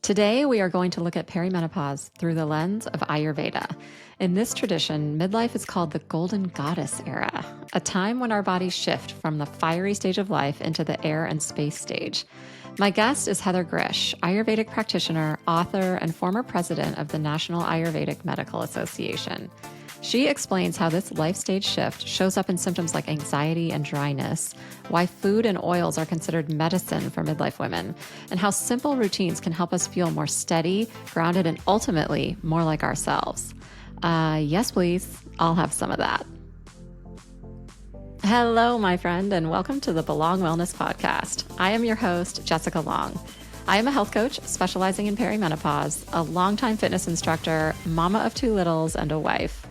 Today, we are going to look at perimenopause through the lens of Ayurveda. In this tradition, midlife is called the Golden Goddess era, a time when our bodies shift from the fiery stage of life into the air and space stage. My guest is Heather Grzych, Ayurvedic practitioner, author, and former president of the National Ayurvedic Medical Association. She explains how this life stage shift shows up in symptoms like anxiety and dryness, why food and oils are considered medicine for midlife women, and how simple routines can help us feel more steady, grounded, and ultimately more like ourselves. Yes, please. I'll have some of that. Hello, my friend, and welcome to the Belong Wellness Podcast. I am your host, Jessica Long. I am a health coach specializing in perimenopause, a longtime fitness instructor, mama of two littles, and a wife.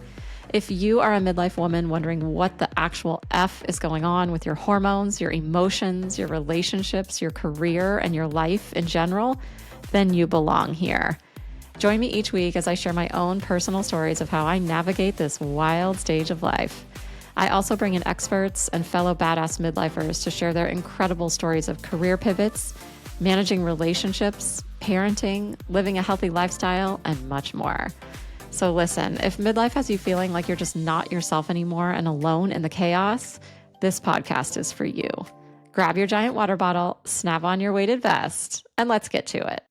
If you are a midlife woman wondering what the actual F is going on with your hormones, your emotions, your relationships, your career, and your life in general, then you belong here. Join me each week as I share my own personal stories of how I navigate this wild stage of life. I also bring in experts and fellow badass midlifers to share their incredible stories of career pivots, managing relationships, parenting, living a healthy lifestyle, and much more. So listen, if midlife has you feeling like you're just not yourself anymore and alone in the chaos, this podcast is for you. Grab your giant water bottle, snap on your weighted vest, and let's get to it.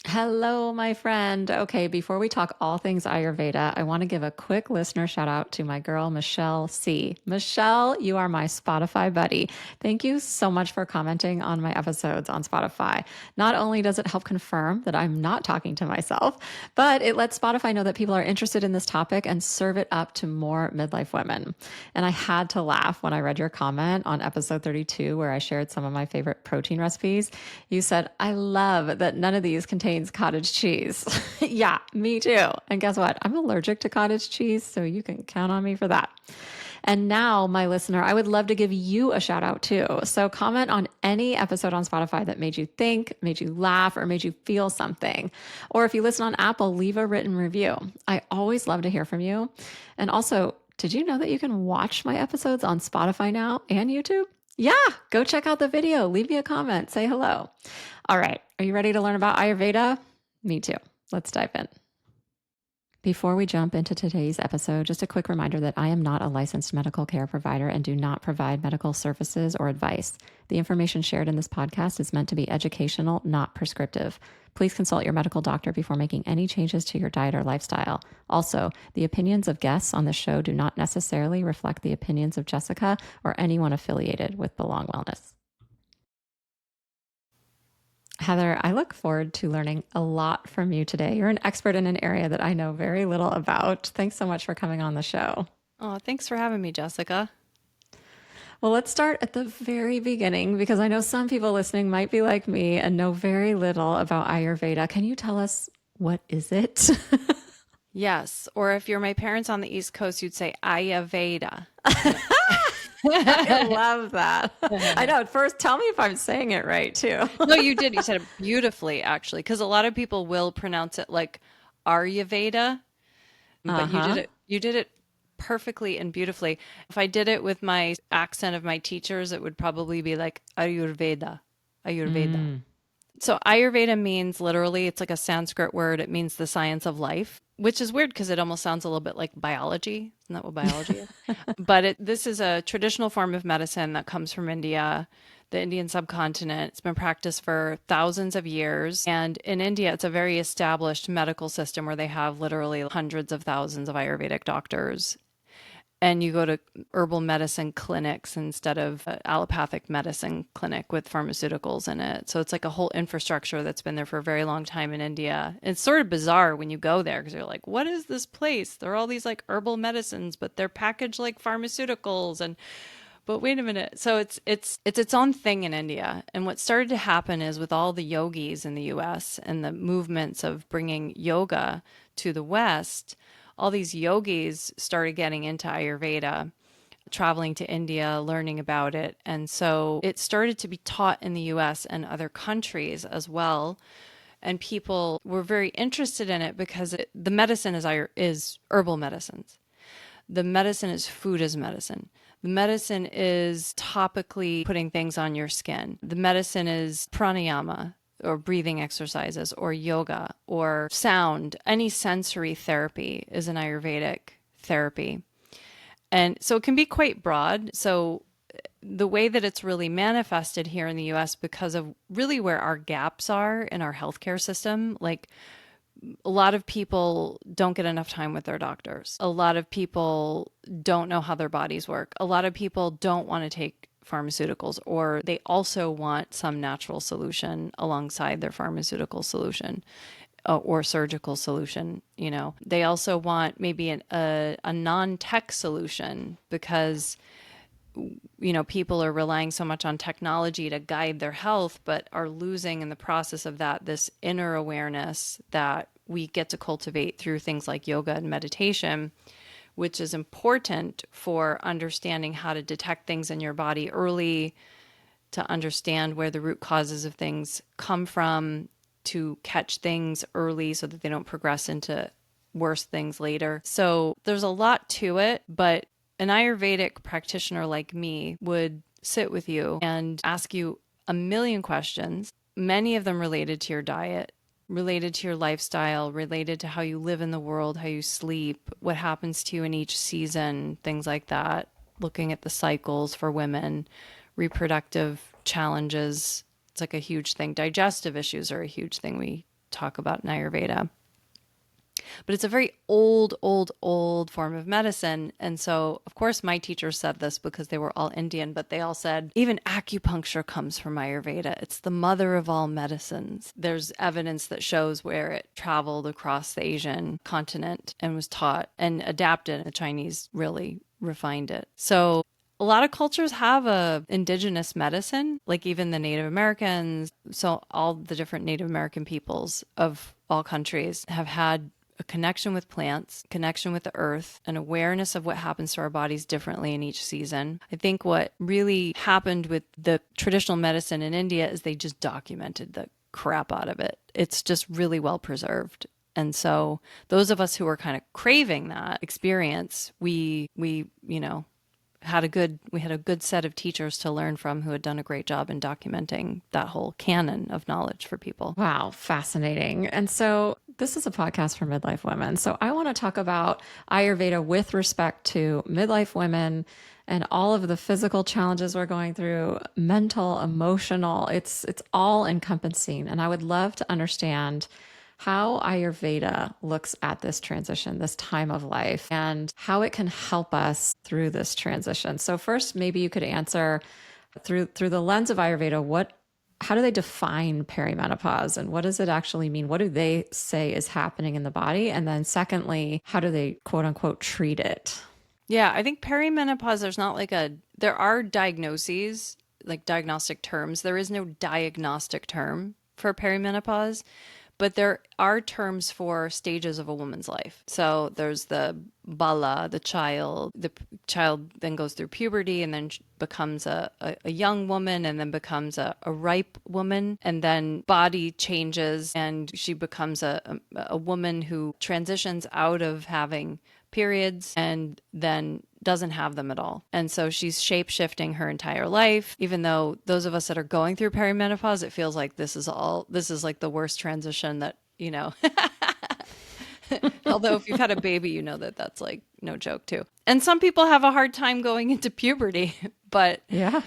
Hello, my friend. Okay, before we talk all things Ayurveda, I want to give a quick listener shout out to my girl, Michelle C. Michelle, you are my Spotify buddy. Thank you so much for commenting on my episodes on Spotify. Not only does it help confirm that I'm not talking to myself, but it lets Spotify know that people are interested in this topic and serve it up to more midlife women. And I had to laugh when I read your comment on episode 32, where I shared some of my favorite protein recipes. You said, I love that none of these contain cottage cheese. Yeah, me too. And guess what? I'm allergic to cottage cheese, so you can count on me for that. And now, my listener, I would love to give you a shout out too. So comment on any episode on Spotify that made you think, made you laugh, or made you feel something. Or if you listen on Apple, leave a written review. I always love to hear from you. And also, did you know that you can watch my episodes on Spotify now and YouTube? Yeah, go check out the video. Leave me a comment. Say hello. All right. Are you ready to learn about Ayurveda? Me too. Let's dive in. Before we jump into today's episode, just a quick reminder that I am not a licensed medical care provider and do not provide medical services or advice. The information shared in this podcast is meant to be educational, not prescriptive. Please consult your medical doctor before making any changes to your diet or lifestyle. Also, the opinions of guests on the show do not necessarily reflect the opinions of Jessica or anyone affiliated with Belong Wellness. Heather, I look forward to learning a lot from you today. You're an expert in an area that I know very little about. Thanks so much for coming on the show. Oh, thanks for having me, Jessica. Well, let's start at the very beginning because I know some people listening might be like me and know very little about Ayurveda. Can you tell us what is it? Yes, or if you're my parents on the East Coast, you'd say Ayurveda. I love that. I know. First, tell me if I'm saying it right too. No, you did. You said it beautifully, actually, because a lot of people will pronounce it like Ayurveda, but you did it perfectly and beautifully. If I did it with my accent of my teachers, it would probably be like Ayurveda, Ayurveda. So Ayurveda means literally, it's like a Sanskrit word. It means the science of life, which is weird because it almost sounds a little bit like biology. Isn't that what biology is? But this is a traditional form of medicine that comes from India, the Indian subcontinent. It's been practiced for thousands of years. And in India, it's a very established medical system where they have literally hundreds of thousands of Ayurvedic doctors. And you go to herbal medicine clinics instead of allopathic medicine clinic with pharmaceuticals in it. So it's like a whole infrastructure that's been there for a very long time in India. It's sort of bizarre when you go there because you're like, what is this place? There are all these like herbal medicines, but they're packaged like pharmaceuticals. But wait a minute. So it's its own thing in India. And what started to happen is with all the yogis in the US and the movements of bringing yoga to the West, all these yogis started getting into Ayurveda, traveling to India, learning about it. And so it started to be taught in the US and other countries as well. And people were very interested in it because the medicine is herbal medicines. The medicine is food as medicine. The medicine is topically putting things on your skin. The medicine is pranayama, or breathing exercises or yoga or sound. Any sensory therapy is an Ayurvedic therapy. And so it can be quite broad. So the way that it's really manifested here in the US, because of really where our gaps are in our healthcare system, like a lot of people don't get enough time with their doctors. A lot of people don't know how their bodies work. A lot of people don't want to take pharmaceuticals, or they also want some natural solution alongside their pharmaceutical solution or surgical solution. You know, they also want maybe a non-tech solution because people are relying so much on technology to guide their health, but are losing in the process of that this inner awareness that we get to cultivate through things like yoga and meditation, which is important for understanding how to detect things in your body early, to understand where the root causes of things come from, to catch things early so that they don't progress into worse things later. So there's a lot to it, but an Ayurvedic practitioner like me would sit with you and ask you a million questions, many of them related to your diet, related to your lifestyle, related to how you live in the world, how you sleep, what happens to you in each season, things like that, looking at the cycles for women, reproductive challenges. It's like a huge thing. Digestive issues are a huge thing we talk about in Ayurveda. But it's a very old form of medicine. And so, of course, my teachers said this because they were all Indian, but they all said, even acupuncture comes from Ayurveda. It's the mother of all medicines. There's evidence that shows where it traveled across the Asian continent and was taught and adapted. The Chinese really refined it. So a lot of cultures have a indigenous medicine, like even the Native Americans. So all the different Native American peoples of all countries have had a connection with plants, connection with the earth, an awareness of what happens to our bodies differently in each season. I think what really happened with the traditional medicine in India is they just documented the crap out of it. It's just really well preserved. And so those of us who are kind of craving that experience, we had a good set of teachers to learn from who had done a great job in documenting that whole canon of knowledge for people. Wow, fascinating. And so this is a podcast for midlife women. So I want to talk about Ayurveda with respect to midlife women and all of the physical challenges we're going through, mental, emotional. It's all encompassing. And I would love to understand how Ayurveda looks at this transition, this time of life, and how it can help us through this transition. So first, maybe you could answer through the lens of Ayurveda, how do they define perimenopause and what does it actually mean? What do they say is happening in the body? And then secondly, how do they quote unquote treat it? Yeah, I think perimenopause, there are diagnoses, like diagnostic terms. There is no diagnostic term for perimenopause. But there are terms for stages of a woman's life. So there's the bala, the child. The child then goes through puberty and then becomes a young woman and then becomes a ripe woman. And then body changes and she becomes a woman who transitions out of having periods and then doesn't have them at all. And so she's shape-shifting her entire life. Even though those of us that are going through perimenopause, it feels like this is like the worst transition that, although if you've had a baby, you know that that's like no joke too. And some people have a hard time going into puberty, but yeah.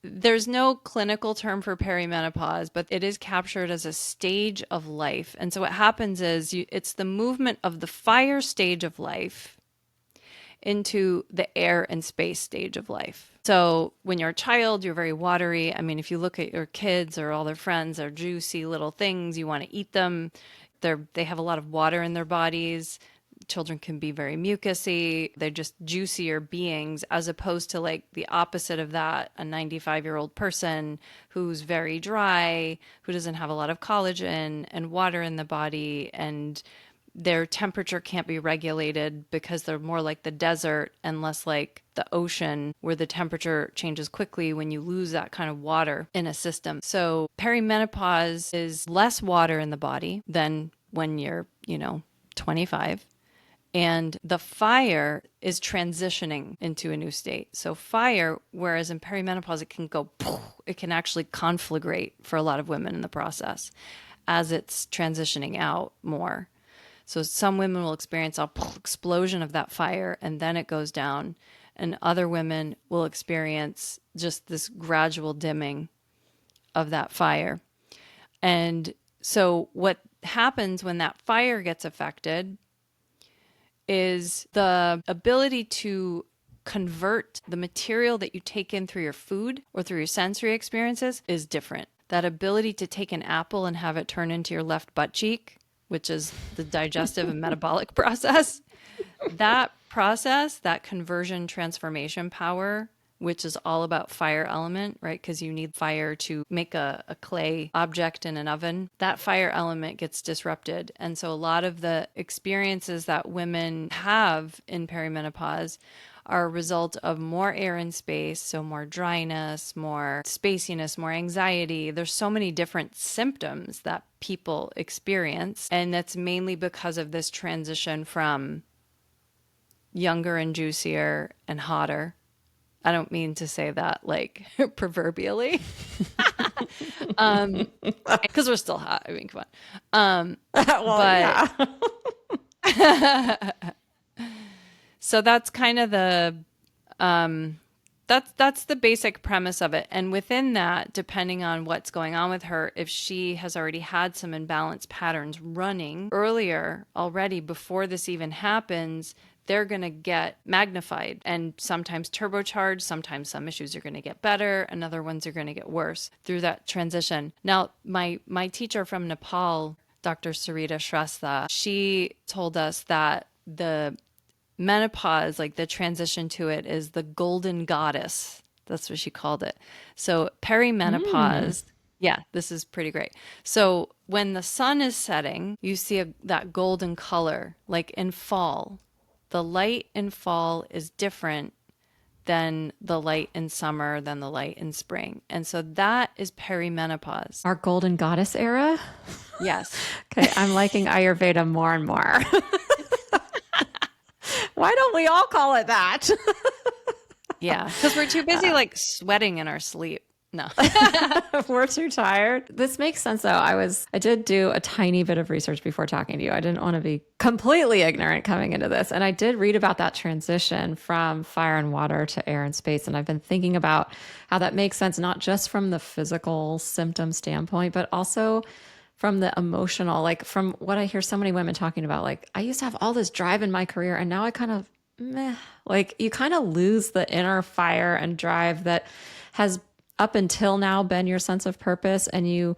There's no clinical term for perimenopause, but it is captured as a stage of life. And so what happens is it's the movement of the fire stage of life into the air and space stage of life. So when you're a child, you're very watery. I mean, if you look at your kids or all their friends, they're juicy little things. You want to eat them. They have a lot of water in their bodies. Children can be very mucusy. They're just juicier beings, as opposed to like the opposite of that, a 95-year-old person who's very dry, who doesn't have a lot of collagen and water in the body, and their temperature can't be regulated because they're more like the desert and less like the ocean, where the temperature changes quickly when you lose that kind of water in a system. So perimenopause is less water in the body than when you're, 25. And the fire is transitioning into a new state. So fire, whereas in perimenopause, it can go, it can actually conflagrate for a lot of women in the process as it's transitioning out more. So some women will experience a explosion of that fire and then it goes down. And other women will experience just this gradual dimming of that fire. And so what happens when that fire gets affected is the ability to convert the material that you take in through your food or through your sensory experiences is different. That ability to take an apple and have it turn into your left butt cheek, which is the digestive and metabolic process, that process, that conversion transformation power, which is all about fire element, right? Because you need fire to make a clay object in an oven. That fire element gets disrupted. And so a lot of the experiences that women have in perimenopause are a result of more air in space, so more dryness, more spaciness, more anxiety. There's so many different symptoms that people experience, and that's mainly because of this transition from younger and juicier and hotter. I don't mean to say that like proverbially, because we're still hot. I mean, come on. Well, But yeah. so that's kind of the that's the basic premise of it. And within that, depending on what's going on with her, if she has already had some imbalanced patterns running earlier already before this even happens, they're going to get magnified and sometimes turbocharged. Sometimes some issues are going to get better and other ones are going to get worse through that transition. Now, my teacher from Nepal, Dr. Sarita Shrestha, she told us that the menopause, like the transition to it, is the golden goddess. That's what she called it. So perimenopause, yeah, this is pretty great. So when the sun is setting, you see that golden color, like in fall. The light in fall is different than the light in summer, than the light in spring. And so that is perimenopause. Our golden goddess era. Yes. Okay, I'm liking Ayurveda more and more. Why don't we all call it that? Yeah, because we're too busy like sweating in our sleep. No. We're too tired. This makes sense though. I did do a tiny bit of research before talking to you. I didn't want to be completely ignorant coming into this. And I did read about that transition from fire and water to air and space. And I've been thinking about how that makes sense, not just from the physical symptom standpoint, but also from the emotional, like from what I hear so many women talking about, like I used to have all this drive in my career and now I kind of meh, like you kind of lose the inner fire and drive that has up until now been your sense of purpose. And you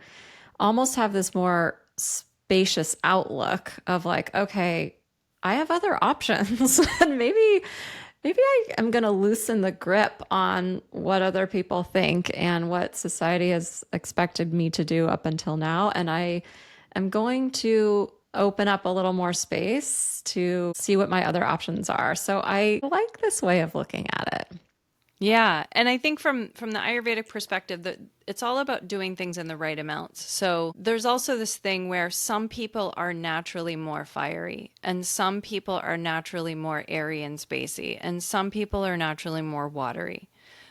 almost have this more spacious outlook of like, okay, I have other options and maybe I am going to loosen the grip on what other people think and what society has expected me to do up until now. And I am going to open up a little more space to see what my other options are. So I like this way of looking at it. Yeah, and I think from the Ayurvedic perspective that it's all about doing things in the right amounts. So there's also this thing where some people are naturally more fiery and some people are naturally more airy and spacey and some people are naturally more watery.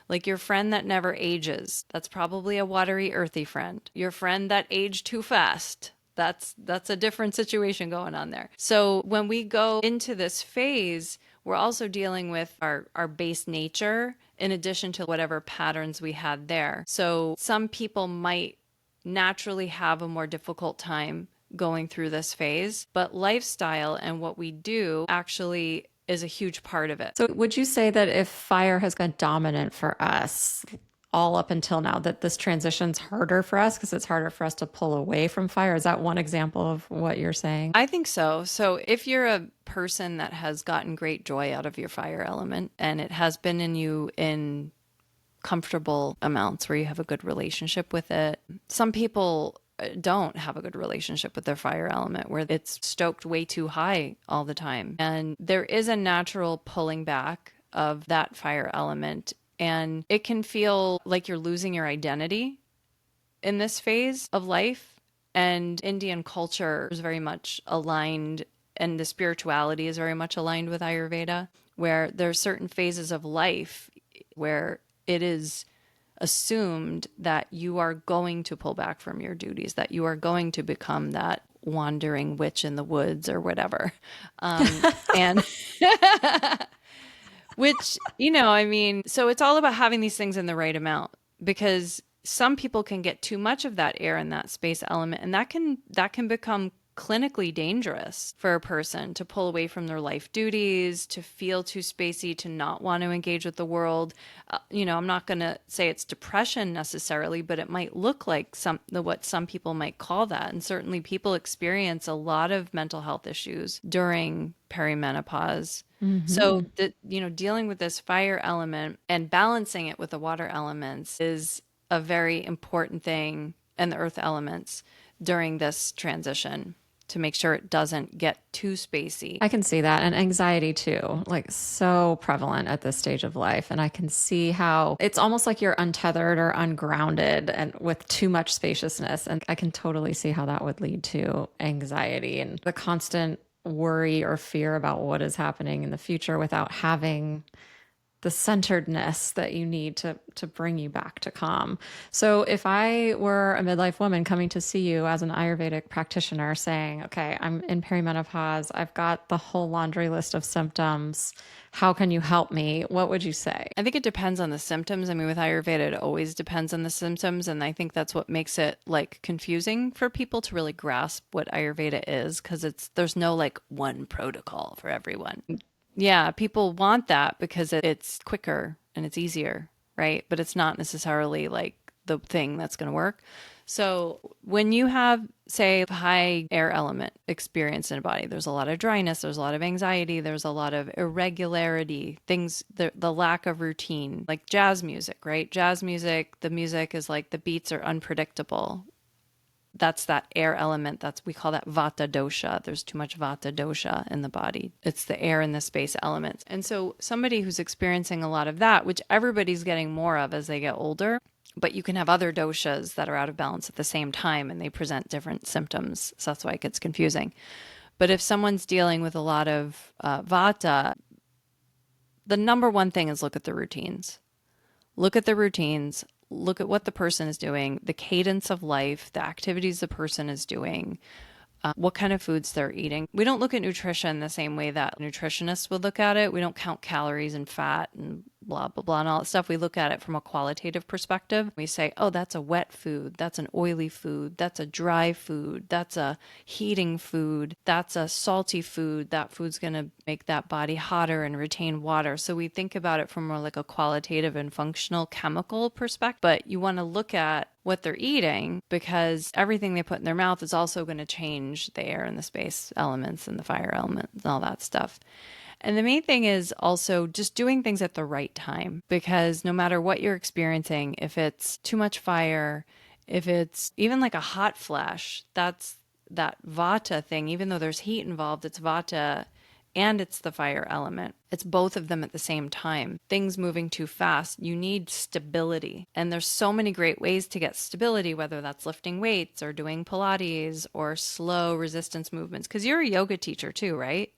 Like your friend that never ages, that's probably a watery, earthy friend. Your friend that aged too fast, that's a different situation going on there. So when we go into this phase, we're also dealing with our base nature in addition to whatever patterns we had there. So some people might naturally have a more difficult time going through this phase, but lifestyle and what we do actually is a huge part of it. So would you say that if fire has been dominant for us all up until now, that this transition's harder for us because it's harder for us to pull away from fire? Is that one example of what you're saying? I think so. So if you're a person that has gotten great joy out of your fire element and it has been in you in comfortable amounts where you have a good relationship with it, some people don't have a good relationship with their fire element where it's stoked way too high all the time. And there is a natural pulling back of that fire element. And it can feel like you're losing your identity in this phase of life. And Indian culture is very much aligned and the spirituality is very much aligned with Ayurveda, where there are certain phases of life where it is assumed that you are going to pull back from your duties, that you are going to become that wandering witch in the woods or whatever. And which, I mean, so it's all about having these things in the right amount, because some people can get too much of that air and that space element, and that can become clinically dangerous for a person to pull away from their life duties, to feel too spacey, to not want to engage with the world. I'm not going to say it's depression necessarily, but it might look like what some people might call that. And certainly people experience a lot of mental health issues during perimenopause. So dealing with this fire element and balancing it with the water elements is a very important thing, and the earth elements during this transition, to make sure it doesn't get too spacey. I can see that. And anxiety too, like so prevalent at this stage of life. And I can see how it's almost like you're untethered or ungrounded and with too much spaciousness. And I can totally see how that would lead to anxiety and the constant worry or fear about what is happening in the future without having the centeredness that you need to bring you back to calm. So if I were a midlife woman coming to see you as an Ayurvedic practitioner saying, okay, I'm in perimenopause, I've got the whole laundry list of symptoms, how can you help me? What would you say? I think it depends on the symptoms. I mean, with Ayurveda, it always depends on the symptoms. And I think that's what makes it like confusing for people to really grasp what Ayurveda is, because there's no like one protocol for everyone. Yeah, people want that because it's quicker and it's easier, right? But it's not necessarily like the thing that's going to work. So when you have, say, high air element experience in a body, there's a lot of dryness, there's a lot of anxiety, there's a lot of irregularity, things, the lack of routine, like jazz music, right? Jazz music, the music is like the beats are unpredictable. That's that air element. We call that vata dosha. There's too much vata dosha in the body. It's the air and the space elements. And so somebody who's experiencing a lot of that, which everybody's getting more of as they get older, but you can have other doshas that are out of balance at the same time and they present different symptoms. So that's why it gets confusing. But if someone's dealing with a lot of vata, the number one thing is look at the routines. Look at the routines. Look at what the person is doing, the cadence of life, the activities the person is doing, what kind of foods they're eating. We don't look at nutrition the same way that nutritionists would look at it. We don't count calories and fat and blah, blah, blah, and all that stuff. We look at it from a qualitative perspective. We say, oh, that's a wet food. That's an oily food. That's a dry food. That's a heating food. That's a salty food. That food's going to make that body hotter and retain water. So we think about it from more like a qualitative and functional chemical perspective. But you want to look at what they're eating, because everything they put in their mouth is also going to change the air and the space elements and the fire elements and all that stuff. And the main thing is also just doing things at the right time, because no matter what you're experiencing, if it's too much fire, if it's even like a hot flash, that's that vata thing. Even though there's heat involved, it's vata and it's the fire element. It's both of them at the same time. Things moving too fast, you need stability. And there's so many great ways to get stability, whether that's lifting weights or doing Pilates or slow resistance movements. Because you're a yoga teacher too, right?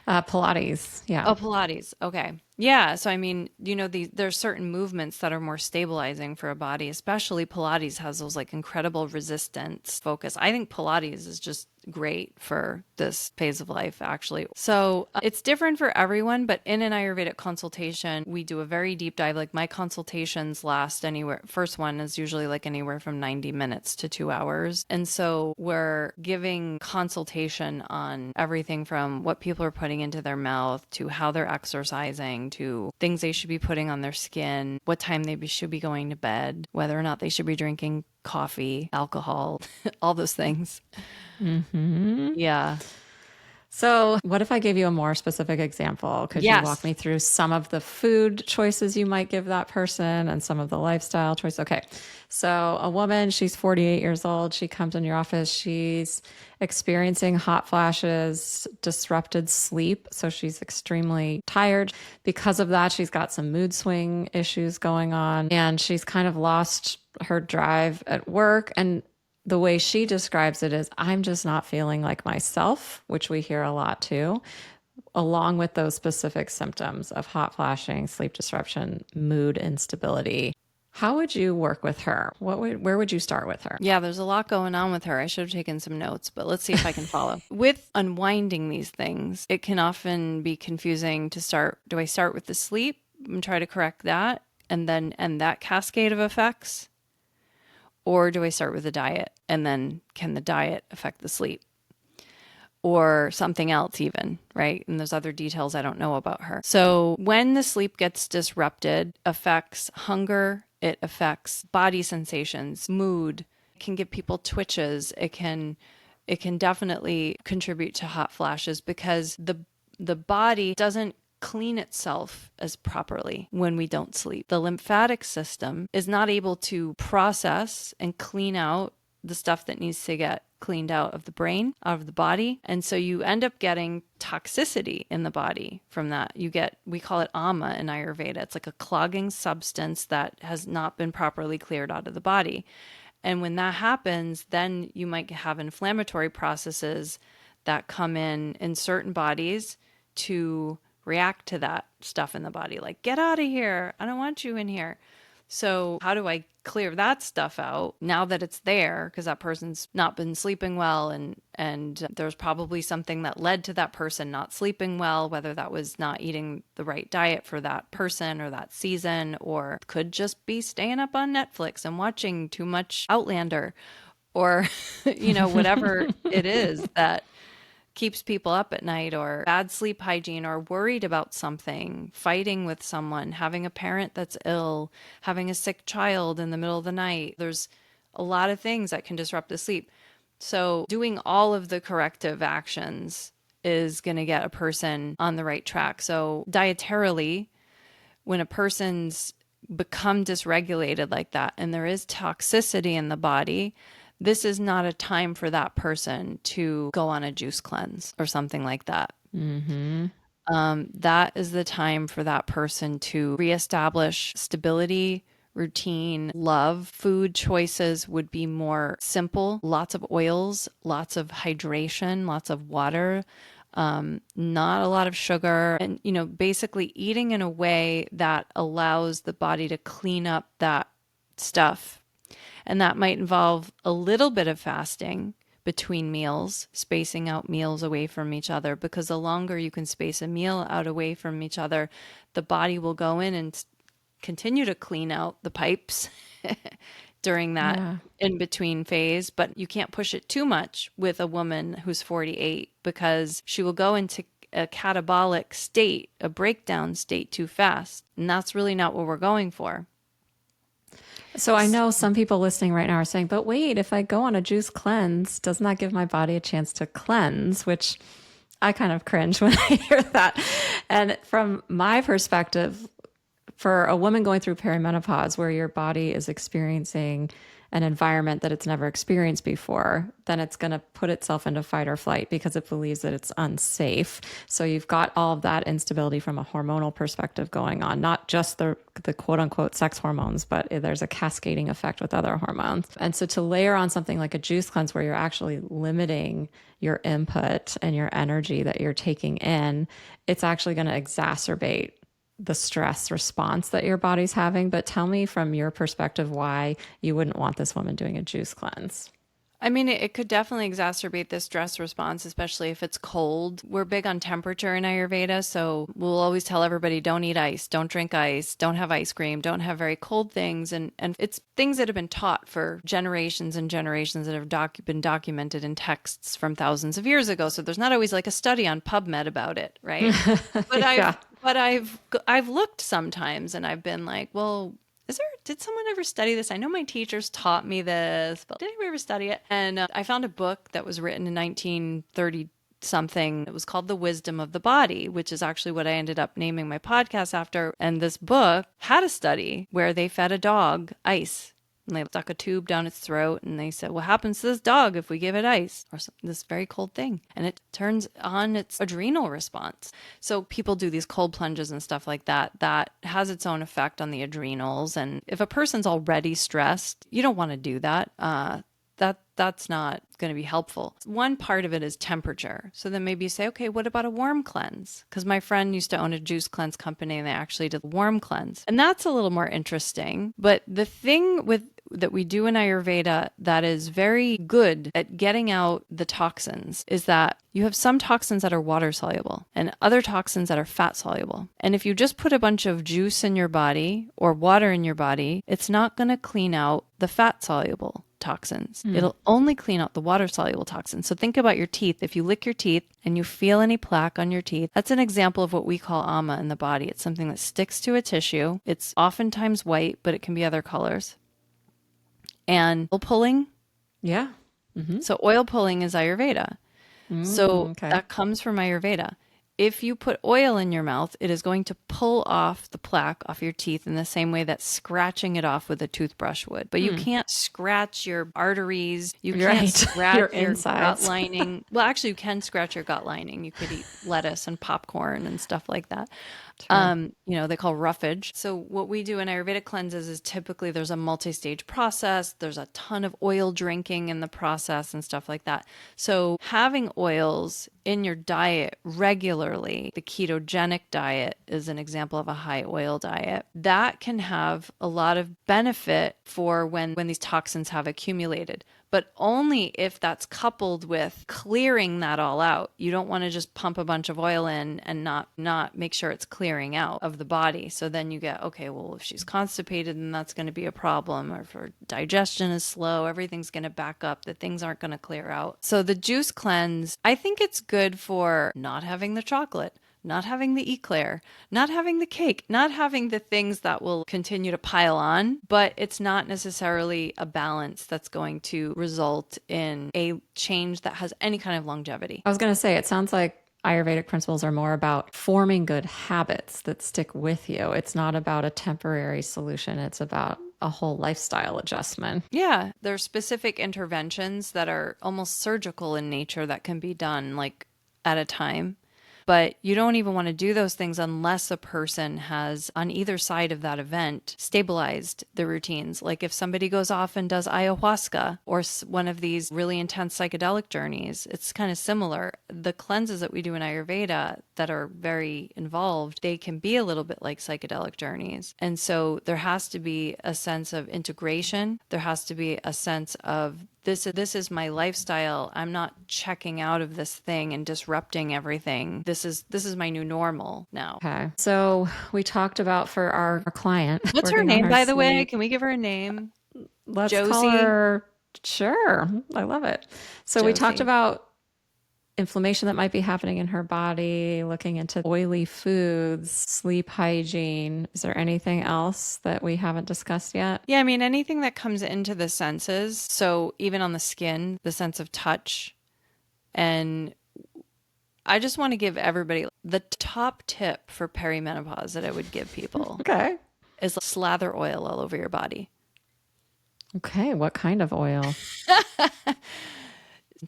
Pilates. Yeah. Oh, Pilates. Okay. Yeah. So, I mean, there's certain movements that are more stabilizing for a body, especially Pilates has those like incredible resistance focus. I think Pilates is just great for this phase of life, actually. So it's different for everyone, but in an Ayurvedic consultation, we do a very deep dive. Like my consultations last first one is usually like anywhere from 90 minutes to 2 hours. And so we're giving consultation on everything from what people are putting into their mouth to how they're exercising to things they should be putting on their skin, what time they should be going to bed, whether or not they should be drinking coffee, alcohol, all those things. Mm-hmm. Yeah. So what if I gave you a more specific example? Could you walk me through some of the food choices you might give that person and some of the lifestyle choices? Okay. So a woman, she's 48 years old. She comes in your office. She's experiencing hot flashes, disrupted sleep. So she's extremely tired. Because of that, she's got some mood swing issues going on, and she's kind of lost her drive at work. And the way she describes it is, I'm just not feeling like myself, which we hear a lot too, along with those specific symptoms of hot flashing, sleep disruption, mood instability. How would you work with her? Where would you start with her? Yeah, there's a lot going on with her. I should have taken some notes, but let's see if I can follow. With unwinding these things, it can often be confusing to start. Do I start with the sleep and try to correct that and then end that cascade of effects? Or do I start with the diet and then can the diet affect the sleep? Or something else even, right? And there's other details I don't know about her. So when the sleep gets disrupted, affects hunger, it affects body sensations, mood, it can give people twitches. It can definitely contribute to hot flashes because the body doesn't clean itself as properly when we don't sleep. The lymphatic system is not able to process and clean out the stuff that needs to get cleaned out of the brain, out of the body. And so you end up getting toxicity in the body from that. We call it ama in Ayurveda. It's like a clogging substance that has not been properly cleared out of the body. And when that happens, then you might have inflammatory processes that come in certain bodies to react to that stuff in the body. Like, get out of here. I don't want you in here. So how do I clear that stuff out now that it's there? Because that person's not been sleeping well, and there's probably something that led to that person not sleeping well, whether that was not eating the right diet for that person or that season, or could just be staying up on Netflix and watching too much Outlander, or whatever it is that keeps people up at night, or bad sleep hygiene, or worried about something, fighting with someone, having a parent that's ill, having a sick child in the middle of the night. There's a lot of things that can disrupt the sleep. So doing all of the corrective actions is going to get a person on the right track. So dietarily, when a person's become dysregulated like that and there is toxicity in the body, this is not a time for that person to go on a juice cleanse or something like that. Mm-hmm. That is the time for that person to reestablish stability, routine, love. Food choices would be more simple, lots of oils, lots of hydration, lots of water, not a lot of sugar, and, basically eating in a way that allows the body to clean up that stuff. And that might involve a little bit of fasting between meals, spacing out meals away from each other, because the longer you can space a meal out away from each other, the body will go in and continue to clean out the pipes during that in between phase. But you can't push it too much with a woman who's 48, because she will go into a catabolic state, a breakdown state too fast. And that's really not what we're going for. So I know some people listening right now are saying, but wait, if I go on a juice cleanse, doesn't that give my body a chance to cleanse? Which I kind of cringe when I hear that. And from my perspective, for a woman going through perimenopause, where your body is experiencing an environment that it's never experienced before, then it's going to put itself into fight or flight because it believes that it's unsafe. So you've got all of that instability from a hormonal perspective going on, not just the quote unquote sex hormones, but there's a cascading effect with other hormones. And so to layer on something like a juice cleanse where you're actually limiting your input and your energy that you're taking in, it's actually going to exacerbate the stress response that your body's having. But tell me from your perspective why you wouldn't want this woman doing a juice cleanse. I mean, it could definitely exacerbate the stress response, especially if it's cold. We're big on temperature in Ayurveda, so we'll always tell everybody, don't eat ice, don't drink ice, don't have ice cream, don't have very cold things. And it's things that have been taught for generations and generations that have been documented in texts from thousands of years ago. So there's not always like a study on PubMed about it, right? But I've looked sometimes and I've been like, well, did someone ever study this? I know my teachers taught me this, but did anyone ever study it? And I found a book that was written in 1930 something. It was called The Wisdom of the Body, which is actually what I ended up naming my podcast after. And this book had a study where they fed a dog ice. And they stuck a tube down its throat and they said, what happens to this dog if we give it ice or this very cold thing? And it turns on its adrenal response. So people do these cold plunges and stuff like that. That has its own effect on the adrenals. And if a person's already stressed, you don't want to do that. that's not going to be helpful. One part of it is temperature. So then maybe you say, okay, what about a warm cleanse? Because my friend used to own a juice cleanse company and they actually did a warm cleanse. And that's a little more interesting. But the thing with that we do in Ayurveda that is very good at getting out the toxins is that you have some toxins that are water soluble and other toxins that are fat soluble. And if you just put a bunch of juice in your body or water in your body, it's not going to clean out the fat soluble toxins. It'll only clean out the water soluble toxins. So think about your teeth. If you lick your teeth and you feel any plaque on your teeth, that's an example of what we call ama in the body. It's something that sticks to a tissue. It's oftentimes white, but it can be other colors. And oil pulling. Yeah. So oil pulling is Ayurveda. So Okay. that comes from Ayurveda. If you put oil in your mouth, it is going to pull off the plaque off your teeth in the same way that scratching it off with a toothbrush would. But you can't scratch your arteries. You can't Right. scratch Your your gut insides. lining. Well, actually, you can scratch your gut lining. You could eat lettuce and popcorn and stuff like that. They call roughage. So what we do in Ayurvedic cleanses is typically there's a multi-stage process. There's a ton of oil drinking in the process and stuff like that. So having oils in your diet regularly, the ketogenic diet is an example of a high oil diet. That can have a lot of benefit for when these toxins have accumulated, but only if that's coupled with clearing that all out. You don't want to just pump a bunch of oil in and not make sure it's clearing out of the body. So then you get, okay, well, if she's constipated, then that's going to be a problem. Or if her digestion is slow, everything's going to back up, that things aren't going to clear out. So the juice cleanse, I think it's good for not having the chocolate, not having the eclair, not having the cake, not having the things that will continue to pile on, but it's not necessarily a balance that's going to result in a change that has any kind of longevity. I was going to say, it sounds like Ayurvedic principles are more about forming good habits that stick with you. It's not about a temporary solution. It's about a whole lifestyle adjustment. Yeah, there's specific interventions that are almost surgical in nature that can be done like at a time. But you don't even want to do those things unless a person has, on either side of that event, stabilized their routines. Like if somebody goes off and does ayahuasca or one of these really intense psychedelic journeys, it's kind of similar. The cleanses that we do in Ayurveda that are very involved, they can be a little bit like psychedelic journeys. And so there has to be a sense of integration. There has to be a sense of this is my lifestyle. I'm not checking out of this thing and disrupting everything. This is my new normal now. Okay. So we talked about for our client. What's her working on name, by the way? sleep. Can we give her a name? Let's call Josie? her. Sure. I love it. So we talked Josie. about inflammation that might be happening in her body, looking into oily foods, sleep hygiene. Is there anything else that we haven't discussed yet? Yeah, I mean, anything that comes into the senses. So even on the skin, the sense of touch. And I just want to give everybody the top tip for perimenopause that I would give people Okay. is slather oil all over your body. Okay. What kind of oil?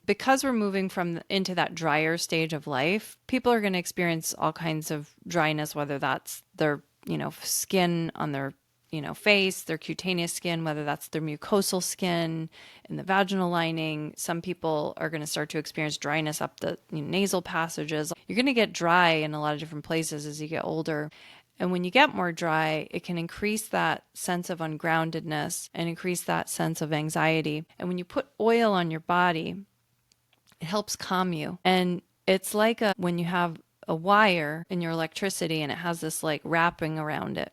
Because we're moving into that drier stage of life, people are going to experience all kinds of dryness, whether that's their, skin on their, face, their cutaneous skin, whether that's their mucosal skin in the vaginal lining. Some people are going to start to experience dryness up the nasal passages. You're going to get dry in a lot of different places as you get older. And when you get more dry, it can increase that sense of ungroundedness and increase that sense of anxiety. And when you put oil on your body, it helps calm you. And it's like when you have a wire in your electricity and it has this like wrapping around it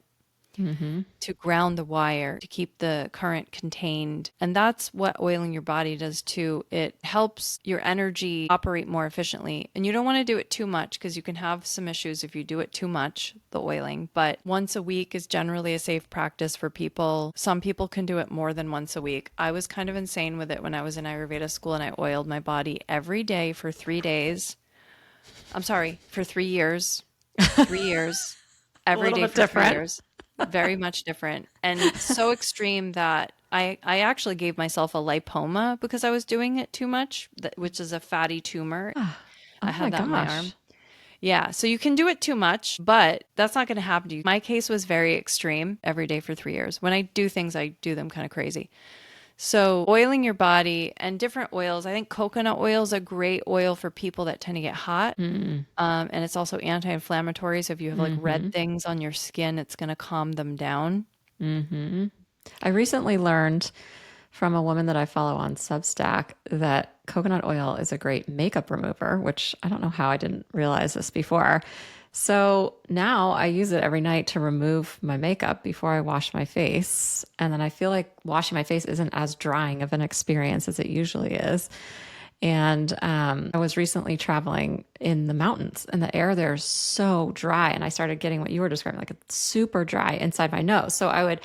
to ground the wire, to keep the current contained. And that's what oiling your body does too. It helps your energy operate more efficiently. And you don't want to do it too much because you can have some issues if you do it too much, the oiling. But once a week is generally a safe practice for people. Some people can do it more than once a week. I was kind of insane with it when I was in Ayurveda school and I oiled my body every day for 3 days. I'm sorry, for 3 years. 3 years. Every day for 3 years. Very much different. And so extreme that I actually gave myself a lipoma because I was doing it too much, which is a fatty tumor. I had that in my arm. Yeah. So you can do it too much, but that's not going to happen to you. My case was very extreme every day for 3 years. When I do things, I do them kind of crazy. So oiling your body and different oils. I think coconut oil is a great oil for people that tend to get hot. And it's also anti-inflammatory. So if you have like red things on your skin, it's going to calm them down. I recently learned from a woman that I follow on Substack that coconut oil is a great makeup remover, which I don't know how I didn't realize this before. So now I use it every night to remove my makeup before I wash my face. And then I feel like washing my face isn't as drying of an experience as it usually is. And I was recently traveling in the mountains, and the air there is so dry. And I started getting what you were describing, like it's super dry inside my nose. So I would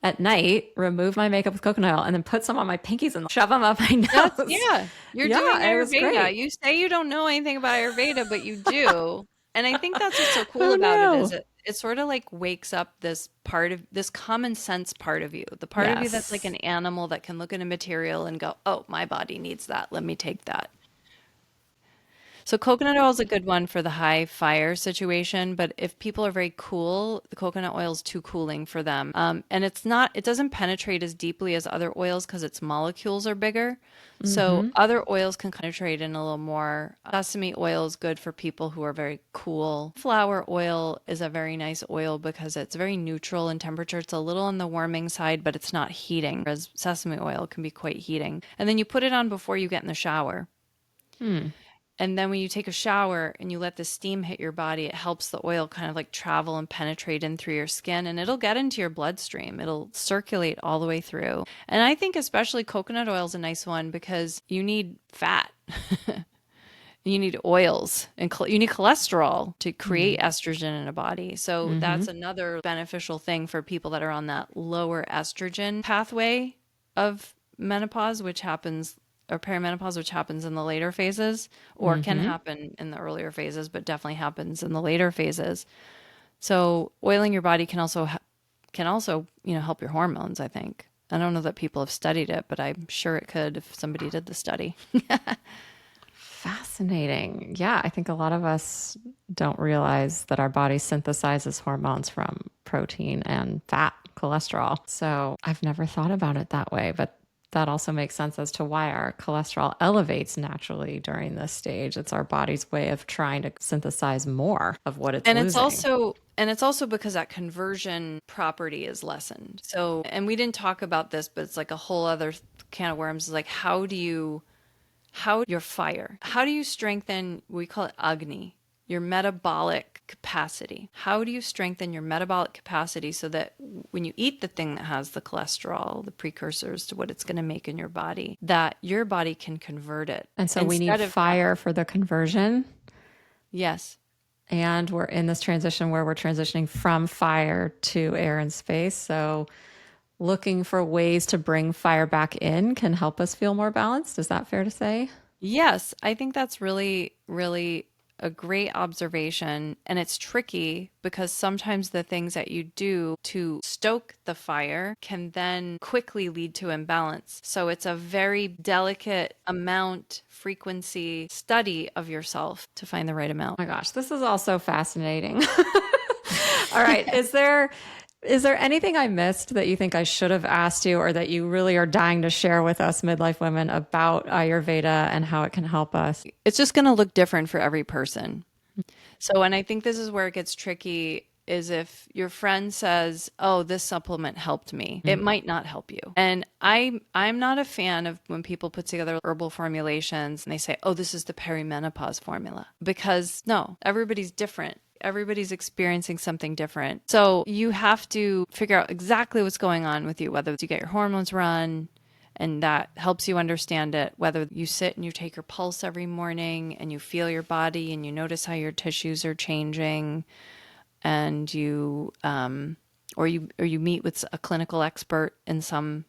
at night remove my makeup with coconut oil and then put some on my pinkies and shove them up my nose. Yeah, you're doing Ayurveda. You say you don't know anything about Ayurveda, but you do. And I think that's what's so cool about it is it sort of like wakes up this part of this common sense part of you, the part of you that's like an animal that can look at a material and go, oh, my body needs that. Let me take that. So coconut oil is a good one for the high fire situation, but if people are very cool, the coconut oil is too cooling for them. And it doesn't penetrate as deeply as other oils because its molecules are bigger. So other oils can penetrate in a little more. Sesame oil is good for people who are very cool. Flower oil is a very nice oil because it's very neutral in temperature. It's a little on the warming side, but it's not heating, whereas sesame oil can be quite heating. And then you put it on before you get in the shower. And then when you take a shower and you let the steam hit your body, it helps the oil kind of like travel and penetrate in through your skin and it'll get into your bloodstream. It'll circulate all the way through. And I think especially coconut oil is a nice one because you need fat. You need oils and you need cholesterol to create estrogen in a body. So that's another beneficial thing for people that are on that lower estrogen pathway of menopause, which happens or perimenopause, which happens in the later phases or can happen in the earlier phases, but definitely happens in the later phases. So oiling your body can also, help your hormones, I think. I don't know that people have studied it, but I'm sure it could if somebody did the study. Fascinating. Yeah, I think a lot of us don't realize that our body synthesizes hormones from protein and fat, cholesterol. So I've never thought about it that way, but that also makes sense as to why our cholesterol elevates naturally during this stage. It's our body's way of trying to synthesize more of what it's losing. It's also because that conversion property is lessened. So, and we didn't talk about this, but it's like a whole other can of worms. Like how do you strengthen, we call it Agni, your metabolic capacity. How do you strengthen your metabolic capacity so that when you eat the thing that has the cholesterol, the precursors to what it's going to make in your body, that your body can convert it? And so we need fire for the conversion. Yes. And we're in this transition where we're transitioning from fire to air and space. So looking for ways to bring fire back in can help us feel more balanced. Is that fair to say? Yes. I think that's really, really a great observation. And it's tricky because sometimes the things that you do to stoke the fire can then quickly lead to imbalance. So it's a very delicate amount, frequency study of yourself to find the right amount. Oh my gosh, this is all so fascinating. All right. Is there anything I missed that you think I should have asked you or that you really are dying to share with us midlife women about Ayurveda and how it can help us? It's just going to look different for every person. So, and I think this is where it gets tricky is if your friend says, oh, this supplement helped me, it might not help you. And I'm not a fan of when people put together herbal formulations and they say, oh, this is the perimenopause formula, because no, everybody's different. Everybody's experiencing something different. So you have to figure out exactly what's going on with you, whether you get your hormones run and that helps you understand it, whether you sit and you take your pulse every morning and you feel your body and you notice how your tissues are changing and you or you meet with a clinical expert in some,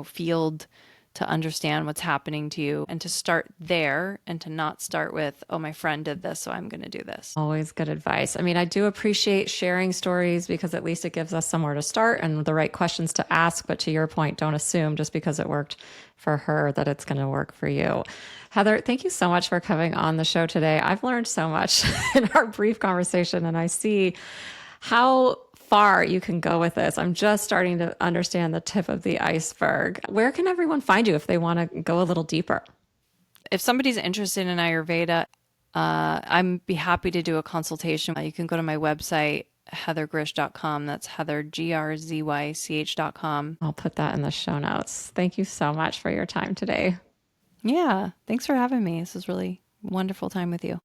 field to understand what's happening to you and to start there and to not start with, oh, my friend did this, so I'm going to do this. Always good advice. I mean, I do appreciate sharing stories because at least it gives us somewhere to start and the right questions to ask. But to your point, don't assume just because it worked for her that it's going to work for you. Heather, thank you so much for coming on the show today. I've learned so much in our brief conversation and I see how far you can go with this. I'm just starting to understand the tip of the iceberg. Where can everyone find you if they want to go a little deeper? If somebody's interested in Ayurveda, I'd be happy to do a consultation. You can go to my website, heathergrzych.com. That's Heather, GRZYCH.com. I'll put that in the show notes. Thank you so much for your time today. Yeah, thanks for having me. This was really a wonderful time with you.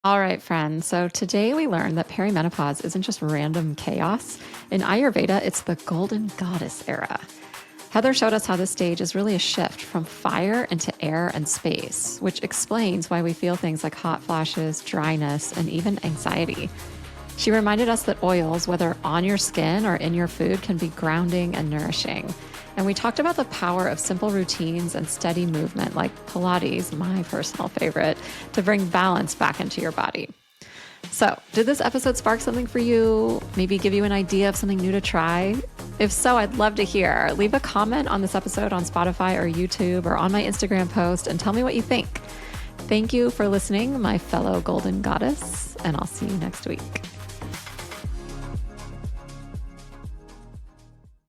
All right, friends. So today we learned that perimenopause isn't just random chaos. In Ayurveda, it's the golden goddess era. Heather showed us how this stage is really a shift from fire into air and space, which explains why we feel things like hot flashes, dryness, and even anxiety. She reminded us that oils, whether on your skin or in your food, can be grounding and nourishing. And we talked about the power of simple routines and steady movement like Pilates, my personal favorite, to bring balance back into your body. So, did this episode spark something for you? Maybe give you an idea of something new to try? If so, I'd love to hear. Leave a comment on this episode on Spotify or YouTube or on my Instagram post and tell me what you think. Thank you for listening, my fellow golden goddess, and I'll see you next week.